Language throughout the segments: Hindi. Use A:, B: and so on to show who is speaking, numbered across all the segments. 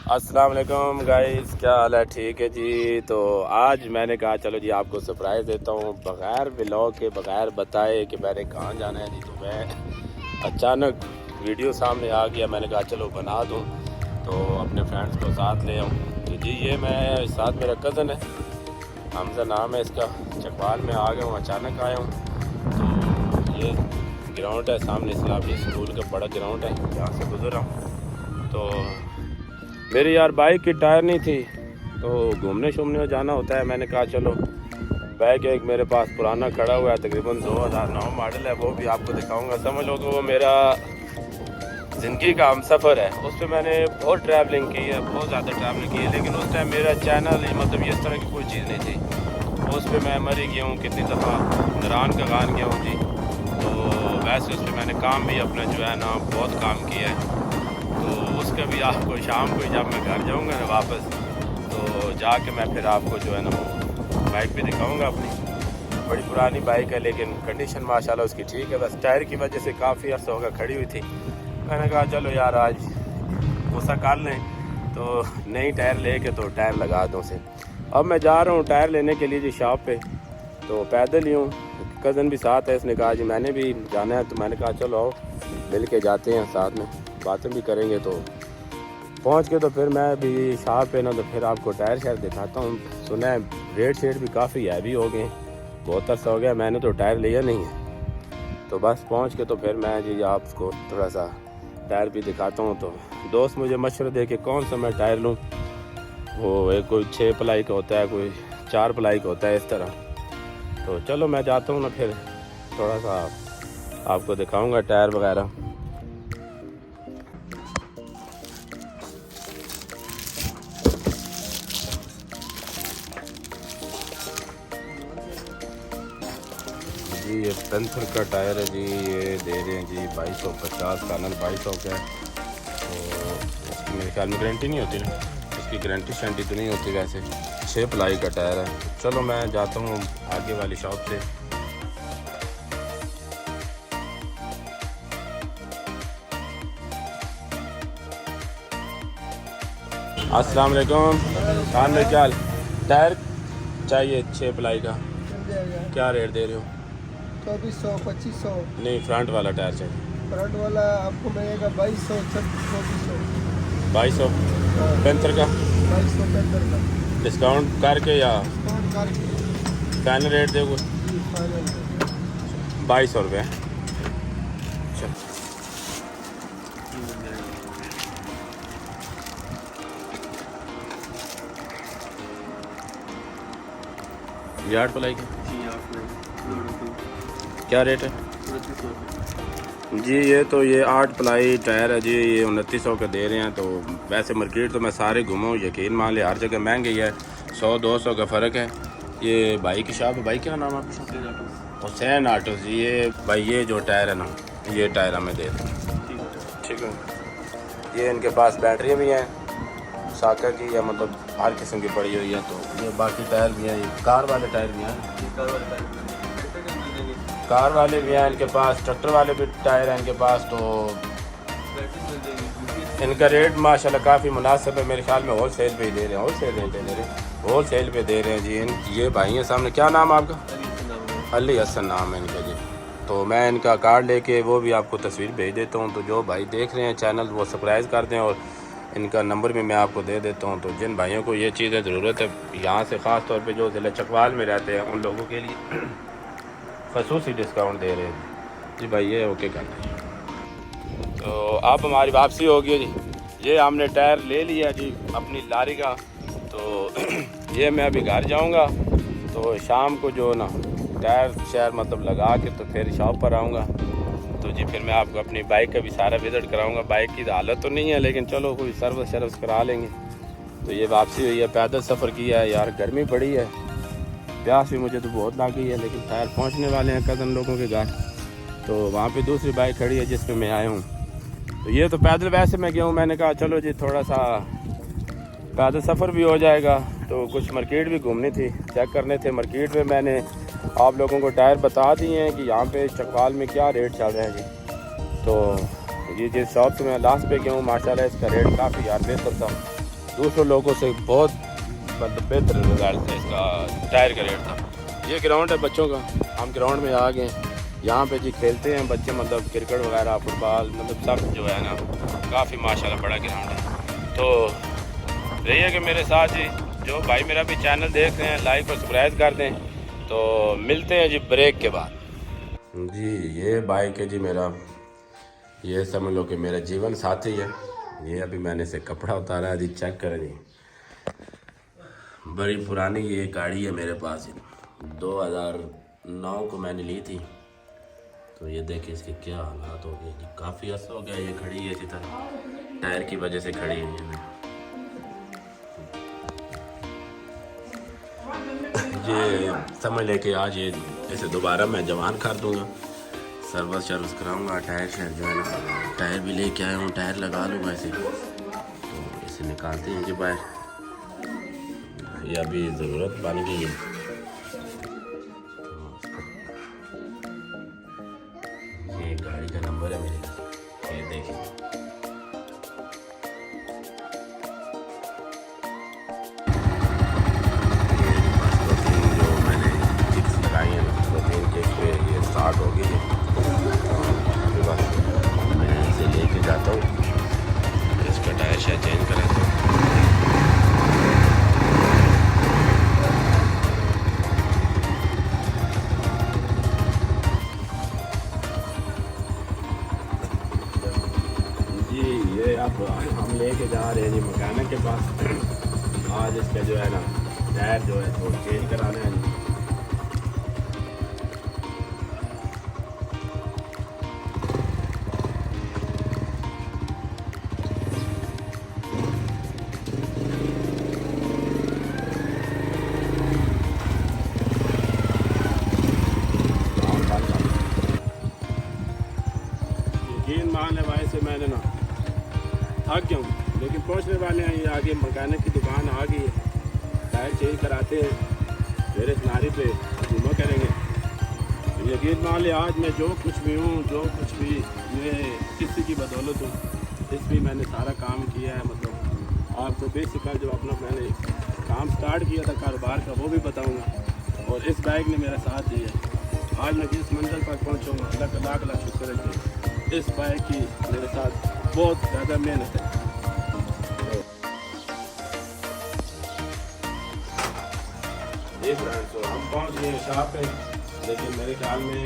A: अस्सलाम वालेकुम गाइस, क्या हाल है? ठीक है जी। तो आज मैंने कहा चलो जी आपको सरप्राइज़ देता हूँ बग़ैर व्लॉग के, बग़ैर बताए कि मैंने कहाँ जाना है जी। तो मैं अचानक वीडियो सामने आ गया, मैंने कहा चलो बना दूँ, तो अपने फ्रेंड्स को साथ ले आऊँ। तो जी ये मैं साथ मेरा कज़न है, हमजा नाम है इसका, चकवाल में आ गया हूँ, अचानक आया हूँ। तो ये ग्राउंड है सामने, इस्लामी स्कूल का बड़ा ग्राउंड है, यहाँ से गुजर रहा हूँ। तो मेरी यार बाइक की टायर नहीं थी, तो घूमने शूमने जाना होता है। मैंने कहा चलो बाइक एक मेरे पास पुराना खड़ा हुआ है, तकरीबन 2009 मॉडल है, वो भी आपको दिखाऊंगा। समझ लो कि वो मेरा ज़िंदगी का हम सफ़र है। उस पर मैंने बहुत ट्रैवलिंग की है, बहुत ज़्यादा ट्रैवलिंग की है, लेकिन उस टाइम मेरा चैनल मतलब इस तरह की कोई चीज़ नहीं थी। उस पर मैं मर ही गया हूँ, कितनी दफ़ा नरान का गान गया हूँ जी। तो वैसे उस पर मैंने काम भी अपना जो है ना बहुत काम किया है। तो उसका भी आपको शाम को जब मैं घर जाऊंगा ना वापस, तो जाके मैं फिर आपको जो है ना वो बाइक भी दिखाऊंगा अपनी। बड़ी पुरानी बाइक है, लेकिन कंडीशन माशाल्लाह उसकी ठीक है, बस टायर की वजह से काफ़ी अर्सा होगा खड़ी हुई थी। मैंने कहा चलो यार आज गुस्सा कर लें, तो नई टायर लेके तो टायर लगा दूँ उसे। अब मैं जा रहा हूँ टायर लेने के लिए जी शॉप पे, तो पैदल ही हूँ, कज़न भी साथ है, इसने कहा जी मैंने भी जाना है। तो मैंने कहा चलो आओ मिल के जाते हैं, साथ में बातें भी करेंगे। तो पहुंच के तो फिर मैं भी शॉप पे ना, तो फिर आपको टायर शायर दिखाता हूँ। सुना है रेट शेट भी काफ़ी हैवी हो गए, बहुत अर्सा हो गया मैंने तो टायर लिया नहीं है। तो बस पहुंच के तो फिर मैं जी आपको थोड़ा सा टायर भी दिखाता हूँ। तो दोस्त मुझे मशवरा दे के कौन सा मैं टायर लूँ, वो एक कोई 6 प्लाई का होता है, कोई 4 प्लाई का होता है, इस तरह। तो चलो मैं जाता हूँ ना, फिर थोड़ा सा आपको दिखाऊँगा टायर वगैरह। जी ये पेंथर का टायर है जी, ये दे रहे हैं जी 2250 का, 2200 का है। तो इसकी मेरे ख्याल में गारंटी नहीं होती ना, इसकी गारंटी शारंटी तो नहीं होती वैसे। 6 प्लाई का टायर है। चलो मैं जाता हूँ आगे वाली शॉप से। अस्सलाम वालेकुम खान भाई, क्या हाल? टायर चाहिए 6 प्लाई का, क्या रेट दे रहे हो?
B: 2400 2500।
A: नहीं फ्रंट वाला टायर चाहिए।
B: फ्रंट वाला आपको मिलेगा 2200 2400।
A: 2200
B: हाँ,
A: पेंथर का
B: 2200 पेंटर का
A: डिस्काउंट करके या
B: डिस्काउंट करके
A: फाइनल रेट दोगे?
B: जी फाइनल।
A: 2200 रुपये। चल यार्ड प्लाई का क्या रेट है जी? ये 8 प्लाई टायर है जी, ये 2900 का दे रहे हैं। तो वैसे मार्केट तो मैं सारे घूमा हूँ, यकीन मान ले हर जगह महंगी है, 100-200 का फ़र्क है। ये भाई की शॉप है, भाई क्या नाम है आपका? हुसैन ऑटो जी। ये भाई ये जो टायर है ना, ये टायर हमें दे दें, ठीक है। ये इनके पास बैटरी भी हैं साकर की, या मतलब हर किस्म की पड़ी हुई है। तो ये बाकी टायर भी हैं, ये कार वाले टायर भी हैं, कार वाले भी हैं इनके पास, ट्रैक्टर वाले भी टायर हैं इनके पास। तो इनका रेट माशाल्लाह काफ़ी मुनासिब है, मेरे ख्याल में होल सेल पे ही दे रहे हैं, होल सेल रेट दे रहे हैं, होल सेल पे दे रहे हैं जी। ये भाई हैं सामने, क्या नाम है आपका? अली हसन नाम है इनका जी। तो मैं इनका कार्ड लेके वो भी आपको तस्वीर भेज देता हूँ। तो जो भाई देख रहे हैं चैनल वो सब्सक्राइब कर दें, और इनका नंबर भी मैं आपको दे देता हूँ। तो जिन भाइयों को ये चीज़ें ज़रूरत है यहाँ से, ख़ास तौर पे जो ज़िला चकवाल में रहते हैं, उन लोगों के लिए खसूसी डिस्काउंट दे रहे हैं जी। भाई ये ओके करना है। तो अब हमारी वापसी होगी जी, ये हमने टायर ले लिया जी अपनी लारी का। तो ये मैं अभी घर जाऊंगा, तो शाम को जो ना टायर शायर मतलब लगा के तो फिर शॉप पर आऊँगा। तो जी फिर मैं आपको अपनी बाइक का भी सारा विज़िट कराऊंगा। बाइक की हालत तो नहीं है, लेकिन चलो कोई सर्विस शर्विस करा लेंगे। तो ये वापसी हुई है, पैदल सफ़र किया है यार, गर्मी बड़ी है, प्यास भी मुझे तो बहुत लगी है, लेकिन टायर पहुंचने वाले हैं कज़न लोगों के घर। तो वहाँ पे दूसरी बाइक खड़ी है जिस पे मैं आया हूँ। तो ये तो पैदल वैसे मैं गया हूँ, मैंने कहा चलो जी थोड़ा सा पैदल सफ़र भी हो जाएगा। तो कुछ मार्केट भी घूमनी थी, चेक करने थे मार्केट में। मैंने आप लोगों को टायर बता दिए हैं कि यहाँ पे चकवाल में क्या रेट चल रहा है जी। तो ये जिस शॉप से मैं लास्ट पे गया हूँ माशाल्लाह इसका रेट काफ़ी यार बेहतर था। दूसरों लोगों से बहुत मतलब बेहतर रिजल्ट है इसका टायर का रेट था। ये ग्राउंड है बच्चों का, हम ग्राउंड में आ गए। यहाँ पे जी खेलते हैं बच्चे, मतलब क्रिकेट वगैरह फुटबॉल, मतलब सब जो है ना काफ़ी माशाल्लाह बड़ा ग्राउंड है। तो रहिए कि मेरे साथ जी, जो भाई मेरा भी चैनल देख रहे हैं लाइक और सब्सक्राइब कर दें। तो मिलते हैं जी ब्रेक के बाद। जी ये बाइक है जी मेरा, ये समझ लो कि मेरा जीवन साथी है। ये अभी मैंने से कपड़ा उतारा है जी, चेक करें जी। बड़ी पुरानी ये गाड़ी है मेरे पास, 2009 को मैंने ली थी। तो ये देखिए इसके क्या हालात हो गए जी, काफ़ी अर्सा हो गया ये खड़ी है इसी तरह, टायर की वजह से खड़ी है ये समझ लेके आज ये इसे दोबारा मैं जवान कर दूँगा, सर्विस कराऊँगा। टायर शायद जो है ना, टायर भी लेके आया हूँ, टायर लगा लूँगा इसे। तो इसे निकालते हैं जी बाहर, ये अभी ज़रूरत बन गई है। ये गाड़ी का नंबर है मेरे, ये देखिए। जो मैंने चिप्स लगाई हैं, 2-3 चिप्स पे ये स्टार्ट हो गई है। अभी बस मैं इसे लेके जाता हूँ, इसका टायर शायद चेंज कराता हूँ। ये अब हम लेके जा रहे हैं जी मैकेनिक के पास। आज इसका जो है ना टायर जो है थोड़ा चेंज कराना है जी। यकीन मान है भाई से मैंने ना थक गया हूँ, लेकिन पहुँचने वाले हैं। ये आगे मैकेनिक की दुकान आ गई है, टायर चेंज कराते हैं, मेरे किनारे पे जुम्मा करेंगे। तो यकीन मान लिया आज मैं जो कुछ भी हूँ, जो कुछ भी ये किसी की बदौलत हूँ, इस भी मैंने सारा काम किया है। मतलब आपको बेसिक जो अपना मैंने काम स्टार्ट किया था कारोबार का वो भी बताऊँगा, और इस बाइक ने मेरा साथ दिया। आज मैं जिस मंजिल पर पहुँचूँगा, अल्लाह का लाख लाख शुक्र है कि इस बाइक की मेरे साथ बहुत ज़्यादा मेहनत है। जी फ्रेंड्स, तो हम पहुंच गए शॉप पे, लेकिन मेरे ख्याल में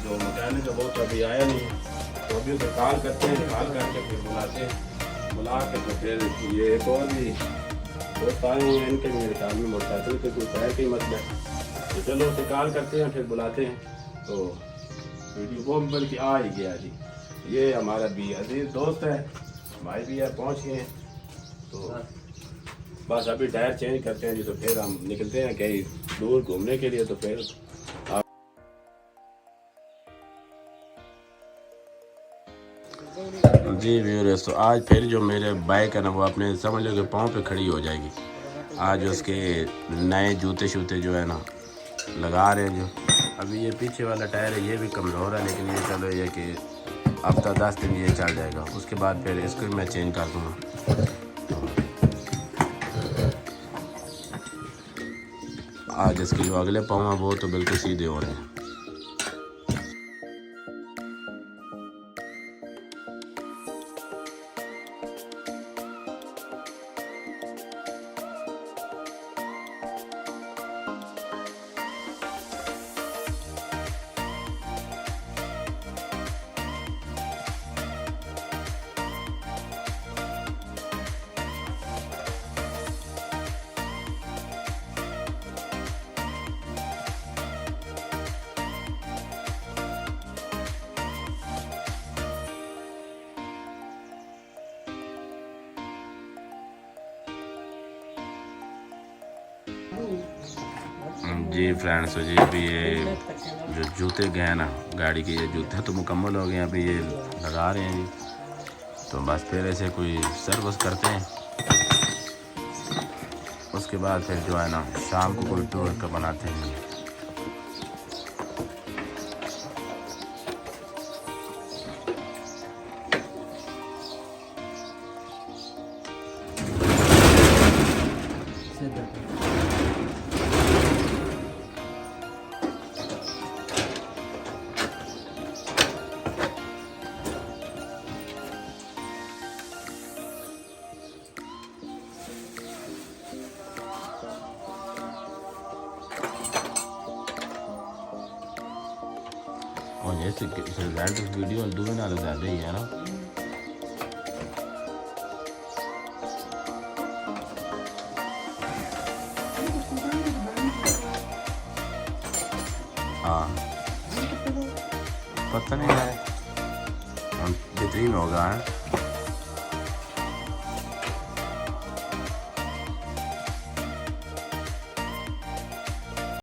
A: जो मैकेनिक है वो तो अभी आया नहीं। तो अभी उसे कॉल करते हैं, कॉल करके फिर बुलाते हैं, बुला के तो फिर ये एक और भी दोस्त आए हुए हैं, इनके मेरे ख्याल में मोटरसाइकिल पे कोई टायर का ही मसला है। तो चलो उसे कॉल करते हैं, फिर बुलाते हैं। तो वीडियो वो बल्कि आ ही गया जी। ये हमारा भी अजीज दोस्त है, भाई भी है, पहुंच गए हैं। तो बस अभी टायर चेंज करते हैं जी, तो फिर हम निकलते हैं कहीं दूर घूमने के लिए। तो फिर जी व्यूअर्स, तो आज फिर जो मेरे बाइक है ना वो अपने समझ लो कि पाँव पे खड़ी हो जाएगी। आज उसके नए जूते शूते जो है ना लगा रहे हैं। जो अभी ये पीछे वाला टायर है ये भी कमज़ोर है, लेकिन ये चलो ये कि हफ्ता 10 दिन ये चल जाएगा, उसके बाद फिर इसको मैं चेंज कर दूँगा। आज इसके जो अगले पाँव हैं वो तो बिल्कुल सीधे हो रहे हैं। जी फ्रेंड्स, तो जी अभी ये जो जूते गए हैं ना गाड़ी के, ये जूते तो मुकम्मल हो गए हैं, अभी ये लगा रहे हैं जी। तो बस फिर ऐसे कोई सर्विस करते हैं, उसके बाद फिर जो है ना शाम को कोई टूर का बनाते हैं। रिजल्ट वीडियो दूसरे नाल ज़्यादा ही है ना। हाँ पता नहीं है हम बेहतरीन होगा है।